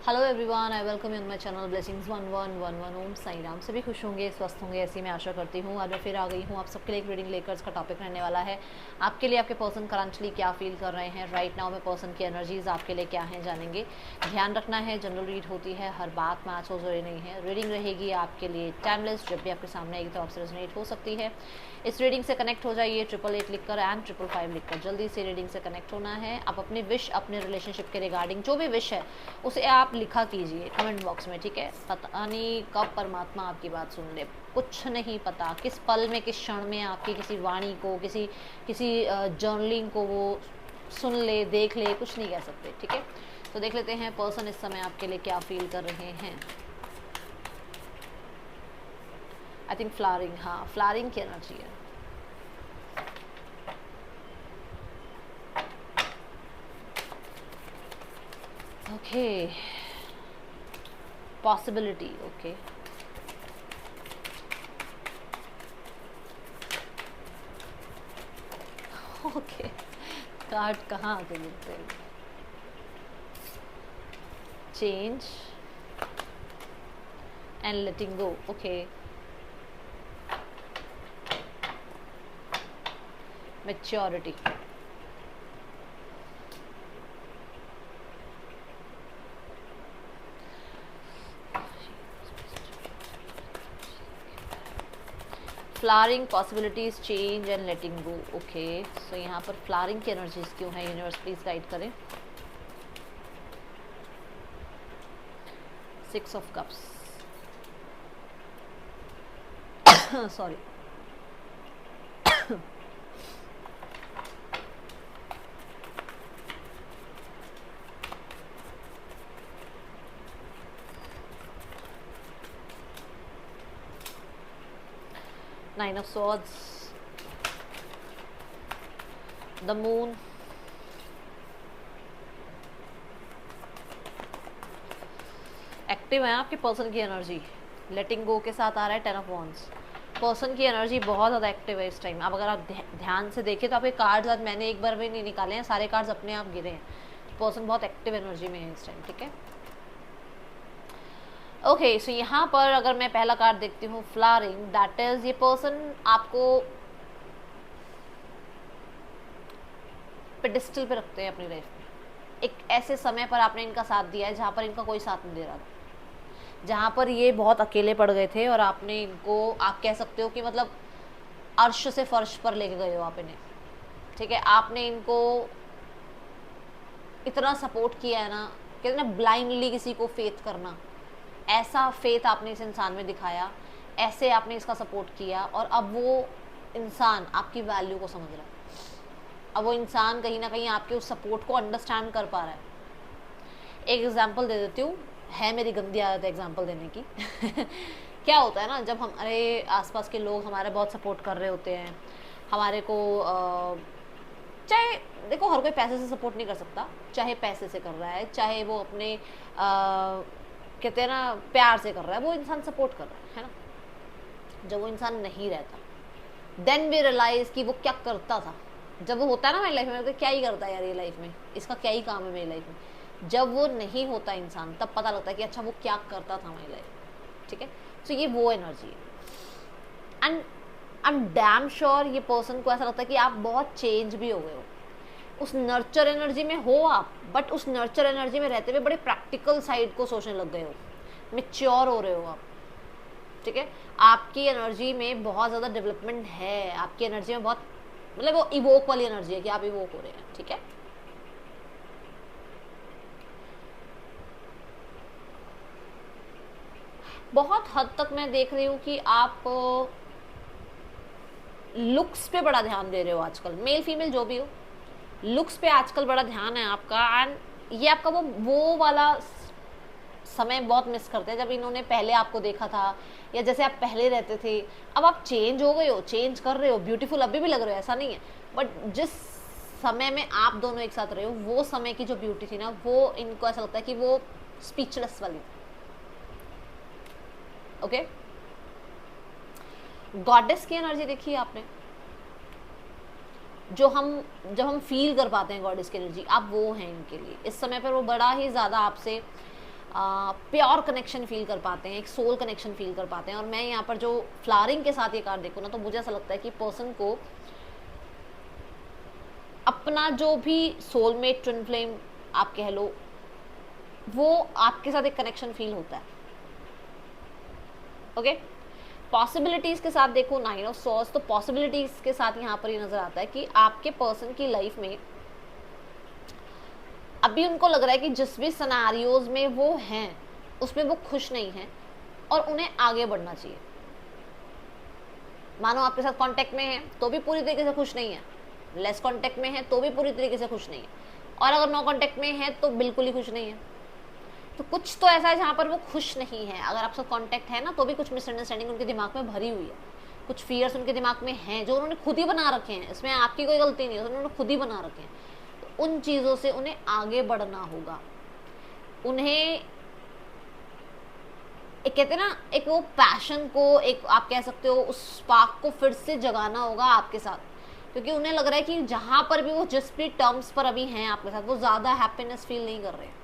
Hello everyone, I welcome you on my channel blessings 1111 ओम साई राम। सभी खुश होंगे, स्वस्थ होंगे, ऐसी मैं आशा करती हूँ। आज मैं फिर आ गई हूँ आप सबके लिए एक रीडिंग लेकर। इसका टॉपिक रहने वाला है आपके लिए आपके पर्सन करंटली क्या फील कर रहे हैं राइट नाउ में। पर्सन की एनर्जीज आपके लिए क्या हैं जानेंगे। ध्यान रखना है, जनरल रीड होती है, हर बात मैच हो जरूरी नहीं है। रीडिंग रहेगी आपके लिए टाइमलेस, जब भी आपके सामने आएगी तो आपसे रेजोनेट हो सकती है। इस रीडिंग से कनेक्ट हो जाइए 888 लिखकर एंड 555 लिखकर। जल्दी से रीडिंग से कनेक्ट होना है। आप अपनी विश, अपने रिलेशनशिप के रिगार्डिंग जो भी विश है उसे आप लिखा कीजिए कमेंट बॉक्स में, ठीक है। पता नहीं कब परमात्मा आपकी बात सुन ले, कुछ नहीं पता किस पल में, किस क्षण में आपकी किसी वाणी को, किसी किसी जर्नलिंग को वो सुन ले, देख ले, कुछ नहीं कह सकते, ठीक है। तो देख लेते हैं पर्सन इस समय आपके लिए क्या फील कर रहे हैं। आई थिंक फ्लावरिंग, हाँ फ्लावरिंग की एनर्जी है। Okay, possibility, okay. Okay, card कहाँ आके गिरते हैं। Change and letting go, okay. Maturity, flowering, possibilities, change and letting go, okay. So यहाँ पर फ्लावरिंग की एनर्जीज क्यों है, यूनिवर्स प्लीज गाइड करें। 6 of cups, sorry. Nine of Swords, the Moon, active है आपके पर्सन की एनर्जी। लेटिंग गो के साथ आ रहा है 10 ऑफ वॉन्ड्स। पर्सन की एनर्जी बहुत ज़्यादा एक्टिव है इस टाइम। अब अगर आप ध्यान से देखें तो आपके कार्ड्स आज मैंने एक बार भी नहीं निकाले हैं, सारे कार्ड्स अपने आप गिरे हैं। पर्सन बहुत एक्टिव एनर्जी में है इस टाइम, ठीक है। ओके, सो यहाँ पर अगर मैं पहला कार्ड देखती हूँ फ्लावरिंग, दैट इज ये पर्सन आपको पेडिस्टल पे रखते हैं अपनी लाइफ में। एक ऐसे समय पर आपने इनका साथ दिया है जहाँ पर इनका कोई साथ नहीं दे रहा था, जहाँ पर ये बहुत अकेले पड़ गए थे और आपने इनको, आप कह सकते हो कि मतलब अर्श से फर्श पर लेके गए हो आप इन्हें, ठीक है। आपने इनको इतना सपोर्ट किया है ना, कहते ना ब्लाइंडली किसी को फेथ करना, ऐसा फेथ आपने इस इंसान में दिखाया, ऐसे आपने इसका सपोर्ट किया और अब वो इंसान आपकी वैल्यू को समझ रहा है। अब वो इंसान कहीं ना कहीं आपके उस सपोर्ट को अंडरस्टैंड कर पा रहा है। एक एग्जांपल दे देती हूँ, है मेरी गंदी आदत है एग्जांपल देने की। क्या होता है ना, जब हमारे आसपास के लोग हमारे बहुत सपोर्ट कर रहे होते हैं, हमारे को चाहे देखो हर कोई पैसे से सपोर्ट नहीं कर सकता, चाहे पैसे से कर रहा है, चाहे वो अपने कहते हैं ना प्यार से कर रहा है, वो इंसान सपोर्ट कर रहा है ना। जब वो इंसान नहीं रहता देन वी रियलाइज कि वो क्या करता था। जब वो होता है ना मेरी लाइफ में, तो क्या ही करता है यार ये लाइफ में, इसका क्या ही काम है मेरी लाइफ में। जब वो नहीं होता इंसान तब पता लगता है कि अच्छा वो क्या करता था मेरी लाइफ में, ठीक है। तो ये वो एनर्जी है and I am damn sure ये पर्सन को ऐसा लगता है कि आप बहुत चेंज भी हो गए हो। उस नर्चर एनर्जी में हो आप, बट उस नर्चर एनर्जी में रहते हुए बड़े प्रैक्टिकल साइड को सोचने लग गए हो, मेच्योर हो रहे हो आप, ठीक है। आपकी एनर्जी में बहुत ज़्यादा डेवलपमेंट है, आपकी एनर्जी में बहुत, मतलब वो इवोक वाली एनर्जी है कि आप इवोक हो रहे हैं, ठीक है। बहुत हद तक मैं देख रही हूँ कि आप लुक्स पे बड़ा ध्यान दे रहे हो आजकल, मेल फीमेल जो भी हो, लुक्स पे आजकल बड़ा ध्यान है आपका। एंड ये आपका वो वाला समय बहुत मिस करते हैं जब इन्होंने पहले आपको देखा था या जैसे आप पहले रहते थे। अब आप चेंज हो गए हो, चेंज कर रहे हो, ब्यूटीफुल अभी भी लग रहे हो, ऐसा नहीं है, बट जिस समय में आप दोनों एक साथ रहे हो वो समय की जो ब्यूटी थी ना, वो इनको ऐसा लगता है कि वो स्पीचलेस वाली थी, ओके। गॉडेस की एनर्जी देखी आपने, जो हम जब हम फील कर पाते हैं गॉडेस की एनर्जी, आप वो हैं इनके लिए। इस समय पर वो बड़ा ही ज़्यादा आपसे प्योर कनेक्शन फील कर पाते हैं, एक सोल कनेक्शन फील कर पाते हैं। और मैं यहाँ पर जो फ्लावरिंग के साथ ये कार्ड देखूँ ना, तो मुझे ऐसा लगता है कि पर्सन को अपना जो भी सोलमेट ट्विन फ्लेम आप कह लो, वो आपके साथ एक कनेक्शन फील होता है। ओके, पॉसिबिलिटीज के साथ देखो 9 ऑफ सॉर्ड्स, तो पॉसिबिलिटीज के साथ यहाँ पर ये नजर आता है कि आपके पर्सन की लाइफ में अभी उनको लग रहा है कि जिस भी सिनेरियोज में वो हैं उसमें वो खुश नहीं है और उन्हें आगे बढ़ना चाहिए। मानो आपके साथ कांटेक्ट में है तो भी पूरी तरीके से खुश नहीं है, लेस कांटेक्ट में है तो भी पूरी तरीके से खुश नहीं है, और अगर नो कांटेक्ट में है तो बिल्कुल ही खुश नहीं है। तो कुछ तो ऐसा है जहाँ पर वो खुश नहीं है। अगर आपसे कांटेक्ट है ना, तो भी कुछ मिसअंडरस्टैंडिंग उनके दिमाग में भरी हुई है, कुछ फियर्स उनके दिमाग में हैं जो उन्होंने खुद ही बना रखे हैं। इसमें आपकी कोई गलती नहीं है, उन्होंने खुद ही बना रखे हैं। तो उन चीज़ों से उन्हें आगे बढ़ना होगा। उन्हें एक कहते हैं ना, एक वो पैशन को, एक आप कह सकते हो उस स्पार्क को फिर से जगाना होगा आपके साथ, क्योंकि उन्हें लग रहा है कि जहाँ पर भी वो जिस भी टर्म्स पर अभी हैं आपके साथ, वो ज़्यादा हैप्पीनेस फील नहीं कर रहे हैं।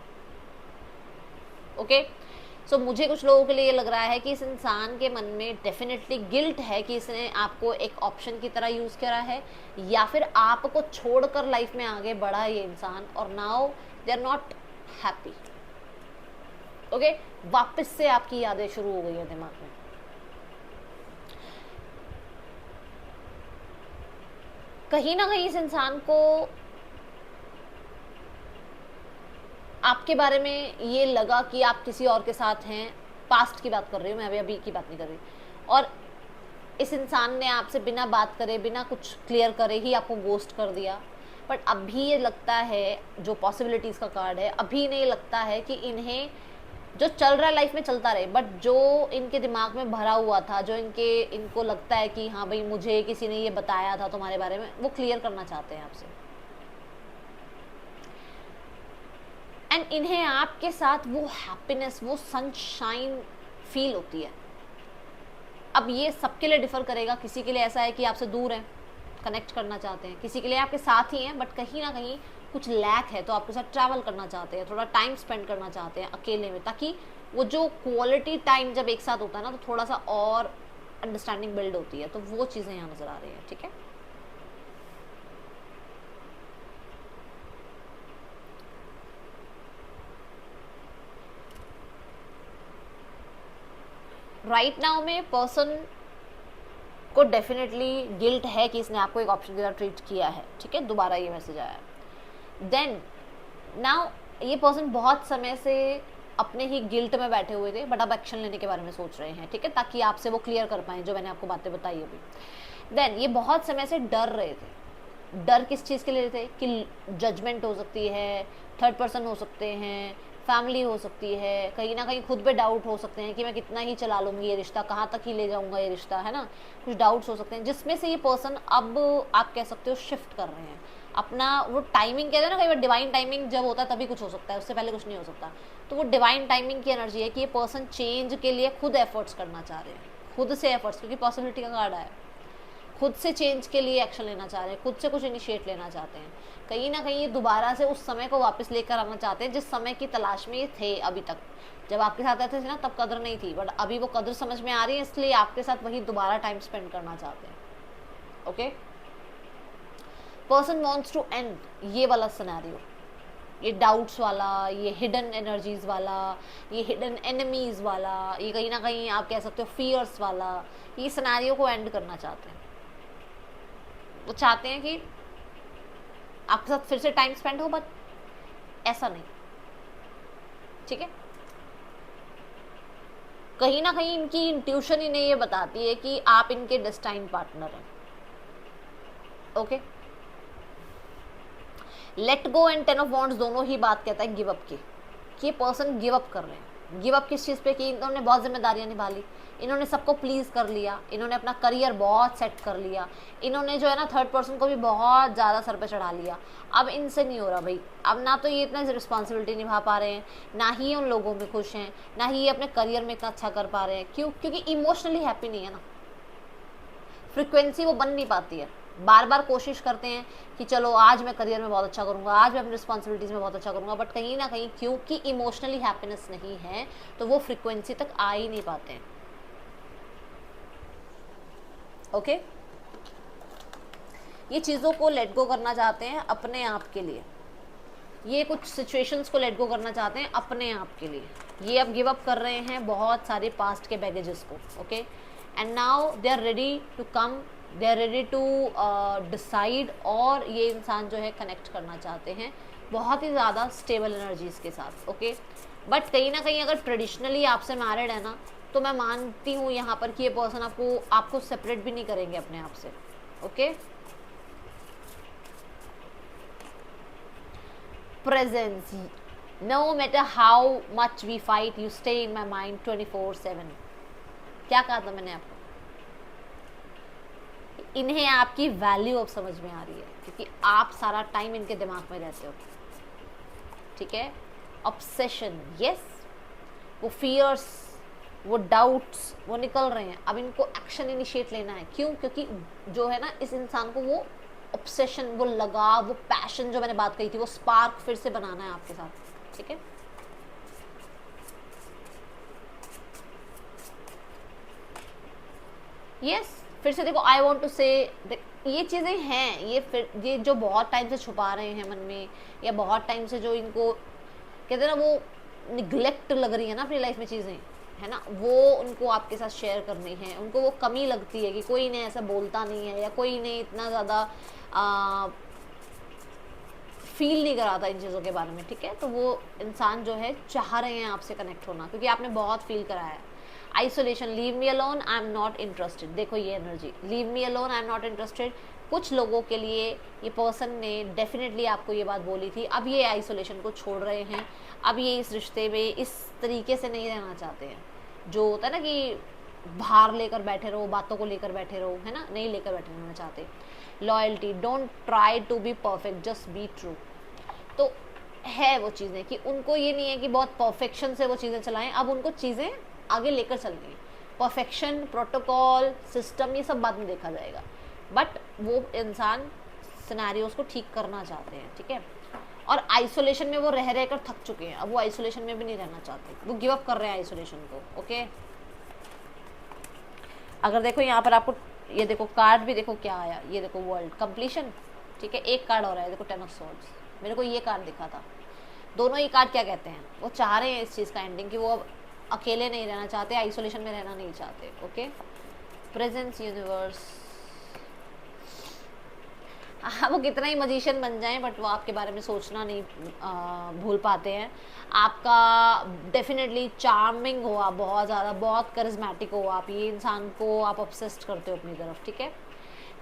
ओके, सो मुझे कुछ लोगों के लिए ये लग रहा है कि इस इंसान के मन में डेफिनेटली गिल्ट है कि इसने आपको एक ऑप्शन की तरह यूज़ करा है, या फिर आपको छोड़कर लाइफ में आगे बढ़ा ये इंसान, और now they are not happy. Okay, वापस से आपकी यादें शुरू हो गई है दिमाग में। कहीं ना कहीं इस इंसान को आपके बारे में ये लगा कि आप किसी और के साथ हैं। पास्ट की बात कर रही हूँ मैं, अभी की बात नहीं कर रही। और इस इंसान ने आपसे बिना बात करे, बिना कुछ क्लियर करे ही आपको गोस्ट कर दिया। बट अभी ये लगता है, जो पॉसिबिलिटीज़ का कार्ड है, अभी नहीं लगता है कि इन्हें जो चल रहा है लाइफ में चलता रहे, बट जो इनके दिमाग में भरा हुआ था, जो इनको लगता है कि हाँ भाई मुझे किसी ने ये बताया था तुम्हारे बारे में, वो क्लियर करना चाहते हैं आपसे। एंड इन्हें आपके साथ वो हैप्पीनेस, वो सनशाइन फील होती है। अब ये सबके लिए डिफर करेगा। किसी के लिए ऐसा है कि आपसे दूर है, कनेक्ट करना चाहते हैं, किसी के लिए आपके साथ ही हैं बट कहीं ना कहीं कुछ लैक है, तो आपके साथ ट्रैवल करना चाहते हैं, थोड़ा टाइम स्पेंड करना चाहते हैं अकेले में, ताकि वो जो क्वालिटी टाइम जब एक साथ होता है ना, तो थोड़ा सा और अंडरस्टैंडिंग बिल्ड होती है। तो वो चीज़ें यहाँ नज़र आ रही हैं। ठीक है, राइट नाउ में पर्सन को डेफिनेटली गिल्ट है कि इसने आपको एक ऑप्शन की तरह ट्रीट किया है। ठीक है, दोबारा ये मैसेज आया। देन नाउ ये पर्सन बहुत समय से अपने ही गिल्ट में बैठे हुए थे, बट अब एक्शन लेने के बारे में सोच रहे हैं। ठीक है, ताकि आपसे वो क्लियर कर पाएं जो मैंने आपको बातें बताई अभी। देन ये बहुत समय से डर रहे थे। डर किस चीज़ के लिए थे कि जजमेंट हो सकती है, थर्ड पर्सन हो सकते हैं, फैमिली हो सकती है, कहीं ना कहीं खुद पे डाउट हो सकते हैं कि मैं कितना ही चला लूँगी ये रिश्ता, कहाँ तक ही ले जाऊँगा ये रिश्ता, है ना। कुछ डाउट्स हो सकते हैं जिसमें से ये पर्सन अब आप कह सकते हो शिफ्ट कर रहे हैं अपना। वो टाइमिंग कहते हैं ना, कई बार डिवाइन टाइमिंग जब होता है तभी कुछ हो सकता है, उससे पहले कुछ नहीं हो सकता। तो वो डिवाइन टाइमिंग की एनर्जी है कि ये पर्सन चेंज के लिए खुद एफर्ट्स करना चाह रहे हैं, खुद से एफर्ट्स, क्योंकि पॉसिबिलिटी का कार्ड आया। खुद से चेंज के लिए एक्शन लेना चाह रहे हैं, खुद से कुछ इनिशिएट लेना चाहते हैं। कहीं ना कहीं ये दोबारा से उस समय को वापस लेकर आना चाहते हैं जिस समय की तलाश में ये थे अभी तक। जब आपके साथ रहते थे ना, तब कदर नहीं थी, बट अभी वो कदर समझ में आ रही है, इसलिए आपके साथ वही दोबारा टाइम स्पेंड करना चाहते हैं। Okay, person wants to and ये वाला सिनेरियो, ये डाउट्स वाला, ये हिडन एनर्जीज वाला, ये हिडन एनिमीज वाला, ये कहीं ना कहीं आप कह सकते हो फियर्स वाला, ये सिनेरियो को एंड करना चाहते हैं। वो चाहते हैं कि आपके साथ फिर से टाइम स्पेंड हो, बट ऐसा नहीं। ठीक है, कहीं ना कहीं इनकी इंट्यूशन इन्हें ये बताती है कि आप इनके डेस्टाइन पार्टनर हैं। Okay, let go and 10 of wands दोनों ही बात कहता है गिव अप की, कि ये पर्सन गिव अप कर रहे हैं। गिव अप किस चीज़ पे कि इन्होंने बहुत जिम्मेदारियां निभा ली, इन्होंने सबको प्लीज़ कर लिया, इन्होंने अपना करियर बहुत सेट कर लिया, इन्होंने जो है ना थर्ड पर्सन को भी बहुत ज़्यादा सर पे चढ़ा लिया। अब इनसे नहीं हो रहा भाई, अब ना तो ये इतना रिस्पॉन्सिबिलिटी निभा पा रहे हैं, ना ही ये उन लोगों में खुश हैं, ना ही ये अपने करियर में इतना अच्छा कर पा रहे हैं। क्यों? क्योंकि इमोशनली हैप्पी नहीं है ना, फ्रिक्वेंसी वो बन नहीं पाती है। बार बार कोशिश करते हैं कि चलो आज मैं करियर में बहुत अच्छा करूँगा, आज मैं अपनी रिस्पॉन्सिबिलिटीज़ में बहुत अच्छा करूँगा, बट कहीं ना कहीं क्योंकि इमोशनली हैप्पीनेस नहीं है तो वो फ्रिक्वेंसी तक आ ही नहीं पाते हैं। ओके ये चीज़ों को लेट गो करना चाहते हैं अपने आप के लिए, ये कुछ सिचुएशंस को लेट गो करना चाहते हैं अपने आप के लिए, ये अब गिव अप कर रहे हैं बहुत सारे पास्ट के बैगेजेस को। Okay and now they are ready to come, they are ready to decide, और ये इंसान जो है कनेक्ट करना चाहते हैं बहुत ही ज़्यादा स्टेबल एनर्जीज़ के साथ। ओके बट कहीं ना कहीं अगर ट्रेडिशनली आपसे मैरिड है ना, तो मैं मानती हूँ यहाँ पर कि ये पर्सन आपको सेपरेट भी नहीं करेंगे अपने आप से। Okay presence, no matter how much we fight, you stay in my mind 24/7। क्या कहा था मैंने आपको? इन्हें आपकी वैल्यू अब समझ में आ रही है क्योंकि आप सारा टाइम इनके दिमाग में रहते हो। ठीक है ऑब्सेशन, यस वो फियर्स, वो डाउट्स वो निकल रहे हैं, अब इनको एक्शन इनिशिएट लेना है। क्यों? क्योंकि जो है ना इस इंसान को वो ऑब्सेशन, वो लगाव, वो पैशन जो मैंने बात कही थी, वो स्पार्क फिर से बनाना है आपके साथ। ठीक है यस फिर से देखो, आई वॉन्ट टू से ये चीज़ें हैं, ये जो बहुत टाइम से छुपा रहे हैं मन में, या बहुत टाइम से जो इनको कहते हैं ना वो निग्लेक्ट लग रही है ना अपनी लाइफ में चीज़ें, है ना, वो उनको आपके साथ शेयर करनी है। उनको वो कमी लगती है कि कोई इन्हें ऐसा बोलता नहीं है, या कोई इन्हें इतना ज़्यादा फील नहीं कराता इन चीज़ों के बारे में। ठीक है तो वो इंसान जो है चाह रहे हैं आपसे कनेक्ट होना, क्योंकि आपने बहुत फील कराया है। Isolation, leave me alone, I am not interested, देखो ये energy, leave me alone, I am not interested. कुछ लोगों के लिए ये पर्सन ने डेफिनेटली आपको ये बात बोली थी, अब ये आइसोलेशन को छोड़ रहे हैं, अब ये इस रिश्ते में इस तरीके से नहीं रहना चाहते हैं जो होता है ना कि भार लेकर बैठे रहो, बातों को लेकर बैठे रहो, है ना, नहीं लेकर बैठे रहना चाहते। Loyalty, don't try to be perfect, just be true. तो है वो चीज़ें कि उनको ये नहीं है कि बहुत परफेक्शन से वो चीज़ें चलाएं, अब उनको चीज़ें आगे लेकर चलनी है। परफेक्शन, प्रोटोकॉल, सिस्टम, ये सब बाद में देखा जाएगा, बट वो इंसान सिनेरियोस को ठीक करना चाहते हैं। ठीक है और आइसोलेशन में वो रह कर थक चुके हैं, अब वो आइसोलेशन में भी नहीं रहना चाहते, वो गिव अप कर रहे हैं आइसोलेशन को। ओके अगर देखो यहाँ पर आपको ये देखो कार्ड भी देखो क्या आया, ये देखो वर्ल्ड कंप्लीशन। ठीक है एक कार्ड और है, देखो 10 ऑफ स्वॉर्ड्स, मेरे को ये कार्ड दिखा था। दोनों ही कार्ड क्या कहते हैं, वो चाह रहे हैं इस चीज़ का एंडिंग कि वो अब अकेले नहीं रहना चाहते, आइसोलेशन में रहना नहीं चाहते। ओके प्रेजेंस, यूनिवर्स, वो कितना ही मजिशियन बन जाएं बट वो आपके बारे में सोचना नहीं भूल पाते हैं। आपका डेफिनेटली चार्मिंग हो आप, बहुत ज़्यादा, बहुत करिज्मेटिक हो आप, ये इंसान को आप ऑब्सेस्ड करते हो अपनी तरफ। ठीक है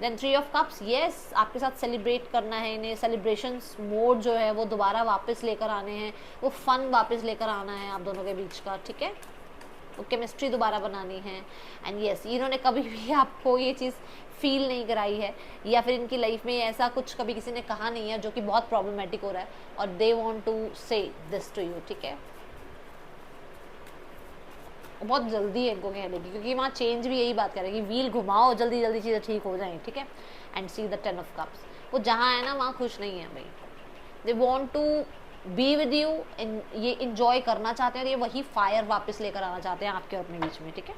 देन 3 ऑफ कप्स, येस आपके साथ सेलिब्रेट करना है इन्हें, सेलिब्रेशंस मोड जो है वो दोबारा वापस लेकर आने हैं, वो फन वापस लेकर आना है आप दोनों के बीच का। ठीक है वो केमिस्ट्री दोबारा बनानी है। एंड यस इन्होंने कभी भी आपको ये चीज़ फील नहीं कराई है, या फिर इनकी लाइफ में ऐसा कुछ कभी किसी ने कहा नहीं है जो कि बहुत प्रॉब्लमेटिक हो रहा है, और दे वांट टू से दिस टू यू। ठीक है बहुत जल्दी है इनको कहने की, क्योंकि वहाँ चेंज भी यही बात कर रहे हैं कि व्हील घुमाओ, जल्दी जल्दी चीज़ें ठीक हो जाएं। ठीक है and see the 10 of cups, वो जहाँ है ना वहाँ खुश नहीं है भाई, they want to be with you, ये इंजॉय करना चाहते हैं, और ये वही फायर वापस लेकर आना चाहते हैं आपके और अपने बीच में। ठीक है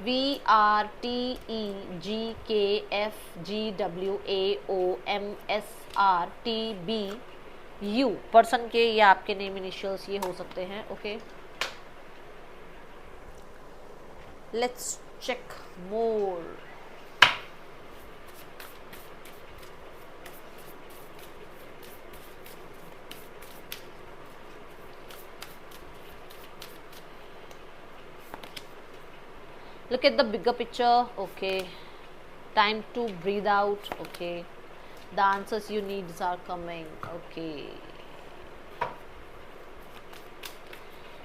VRTEGKFGWAOMSRTBU पर्सन के या आपके नेम इनिशियल्स ये हो सकते हैं। Okay let's check more. Look at the bigger picture. Okay time to breathe out. Okay the answers you need are coming. Okay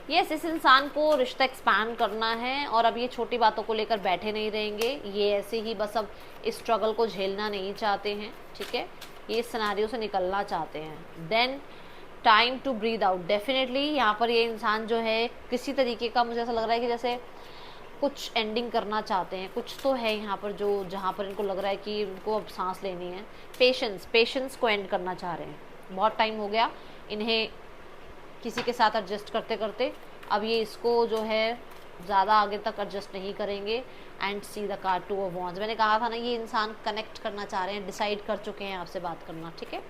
yes इस इंसान को रिश्ता एक्सपैंड करना है, और अब ये छोटी बातों को लेकर बैठे नहीं रहेंगे, ये ऐसे ही बस अब इस स्ट्रगल को झेलना नहीं चाहते हैं। ठीक है ये इस सिनेरियो से निकलना चाहते हैं। Then time to breathe out. Definitely यहाँ पर ये इंसान जो है किसी तरीके का, मुझे ऐसा लग रहा है कि जैसे कुछ एंडिंग करना चाहते हैं, कुछ तो है यहाँ पर जो जहाँ पर इनको लग रहा है कि इनको अब सांस लेनी है। पेशेंस को एंड करना चाह रहे हैं। बहुत टाइम हो गया इन्हें किसी के साथ एडजस्ट करते करते, अब ये इसको जो है ज़्यादा आगे तक एडजस्ट नहीं करेंगे। And see the card 2 of wands. मैंने कहा था ना, ये इंसान कनेक्ट करना चाह रहे हैं, डिसाइड कर चुके हैं आपसे बात करना, ठीक है।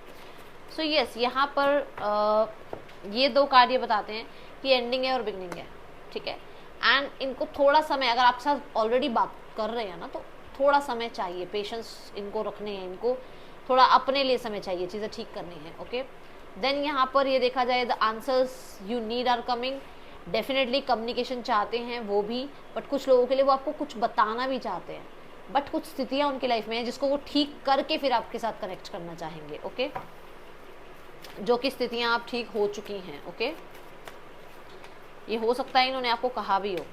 सो यस, यहाँ पर ये 2 कार्ड ये बताते हैं कि एंडिंग है और बिगनिंग है, ठीक है। एंड इनको थोड़ा समय, अगर आपके साथ ऑलरेडी बात कर रहे हैं ना, तो थोड़ा समय चाहिए, पेशेंस इनको रखने हैं, इनको थोड़ा अपने लिए समय चाहिए, चीज़ें ठीक करनी है, ओके। देन यहाँ पर ये देखा जाए, the answers you need are coming. Definitely communication चाहते हैं वो भी, बट कुछ लोगों के लिए वो आपको कुछ बताना भी चाहते हैं, बट कुछ स्थितियाँ उनकी लाइफ में हैं जिसको वो ठीक करके फिर आपके साथ कनेक्ट करना चाहेंगे, ओके। जो कि स्थितियाँ आप ठीक हो चुकी हैं, ओके। ये हो सकता है इन्होंने आपको कहा भी हो।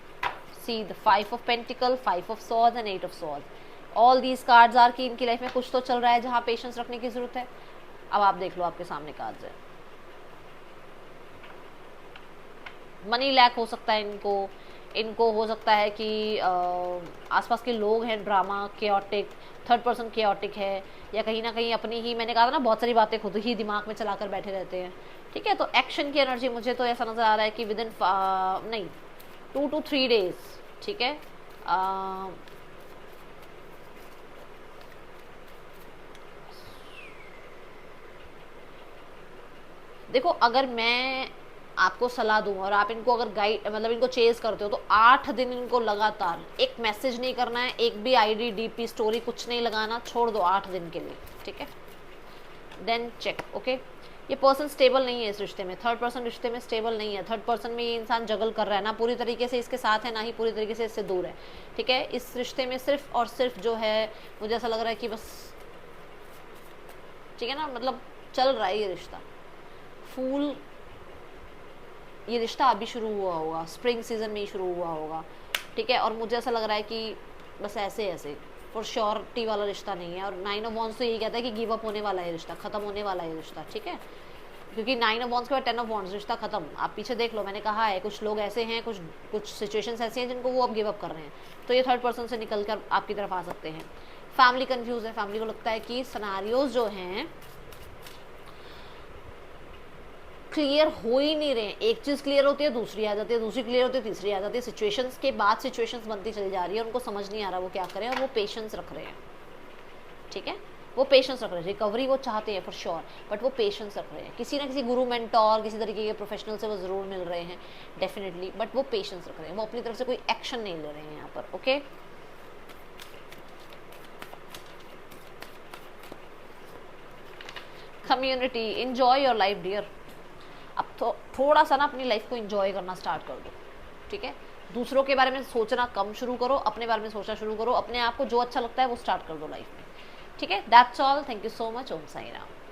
See the 5 of pentacle, 5 of swords and 8 of swords. All these cards are कि इनकी लाइफ में कुछ तो चल रहा है जहाँ पेशेंस रखने की जरूरत है। अब आप देख लो, आपके सामने कार्ड्स है। मनी लैक हो सकता है इनको हो सकता है कि आसपास के लोग हैं drama, chaotic, third person chaotic है, या कहीं ना कहीं अपनी ही, मैंने कहा था ना, बहुत सारी बातें खुद ही दिमाग में चलाकर बैठे रहते हैं, ठीक है। तो एक्शन की एनर्जी मुझे तो ऐसा नज़र आ रहा है कि विद इन नहीं 2 to 3 days, ठीक है। देखो, अगर मैं आपको सलाह दूं और आप इनको अगर गाइड, मतलब इनको चेज करते हो, तो 8 दिन इनको लगातार एक मैसेज नहीं करना है, एक भी आईडी, डीपी, स्टोरी कुछ नहीं लगाना, छोड़ दो 8 दिन के लिए, ठीक है। Then check, okay. ये पर्सन स्टेबल नहीं है इस रिश्ते में, थर्ड पर्सन रिश्ते में स्टेबल नहीं है। थर्ड पर्सन में ये इंसान जगल कर रहा है, ना पूरी तरीके से इसके साथ है, ना ही पूरी तरीके से इससे दूर है, ठीक है। इस रिश्ते में सिर्फ और सिर्फ जो है, मुझे ऐसा लग रहा है कि बस, ठीक है ना, मतलब चल रहा है ये रिश्ता। फूल, ये रिश्ता अभी शुरू हुआ होगा, स्प्रिंग सीजन में ही शुरू हुआ होगा, ठीक है। और मुझे ऐसा लग रहा है कि बस ऐसे ऐसे फॉर श्योरिटी वाला रिश्ता नहीं है। और 9 ऑफ वॉन्ड्स तो यही कहता है कि गिव अप होने वाला है रिश्ता, खत्म होने वाला है रिश्ता, ठीक है। क्योंकि 9 ऑफ वॉन्ड्स के बाद 10 ऑफ वॉन्ड्स, रिश्ता खत्म। आप पीछे देख लो, मैंने कहा है कुछ लोग ऐसे हैं, कुछ सिचुएशंस ऐसी हैं जिनको वो अब गिव अप कर रहे हैं, तो ये थर्ड पर्सन से निकल कर आपकी तरफ आ सकते हैं। फैमिली कंफ्यूज है, फैमिली को लगता है कि सिनेरियोज जो हैं क्लियर हो ही नहीं रहे हैं। एक चीज़ क्लियर होती है, दूसरी आ जाती है, दूसरी क्लियर होती है, तीसरी आ जाती है। सिचुएशंस के बाद सिचुएशंस बनती चली जा रही है, उनको समझ नहीं आ रहा वो क्या करें, और वो पेशेंस रख रहे हैं, ठीक है। वो पेशेंस रख रहे हैं, रिकवरी वो चाहते हैं फॉर श्योर, बट वो पेशेंस रख रहे हैं। किसी ना किसी गुरु, मेंटोर, किसी तरीके के प्रोफेशनल से वो ज़रूर मिल रहे हैं डेफिनेटली, बट वो पेशेंस रख रहे हैं, वो अपनी तरफ से कोई एक्शन नहीं ले रहे हैं यहाँ पर, okay. Community, enjoy your life dear. अब तो थोड़ा सा ना अपनी लाइफ को एंजॉय करना स्टार्ट कर दो, ठीक है। दूसरों के बारे में सोचना कम शुरू करो, अपने बारे में सोचना शुरू करो, अपने आप को जो अच्छा लगता है वो स्टार्ट कर दो लाइफ में, ठीक है। That's all, thank you so much. Om Sai Ram.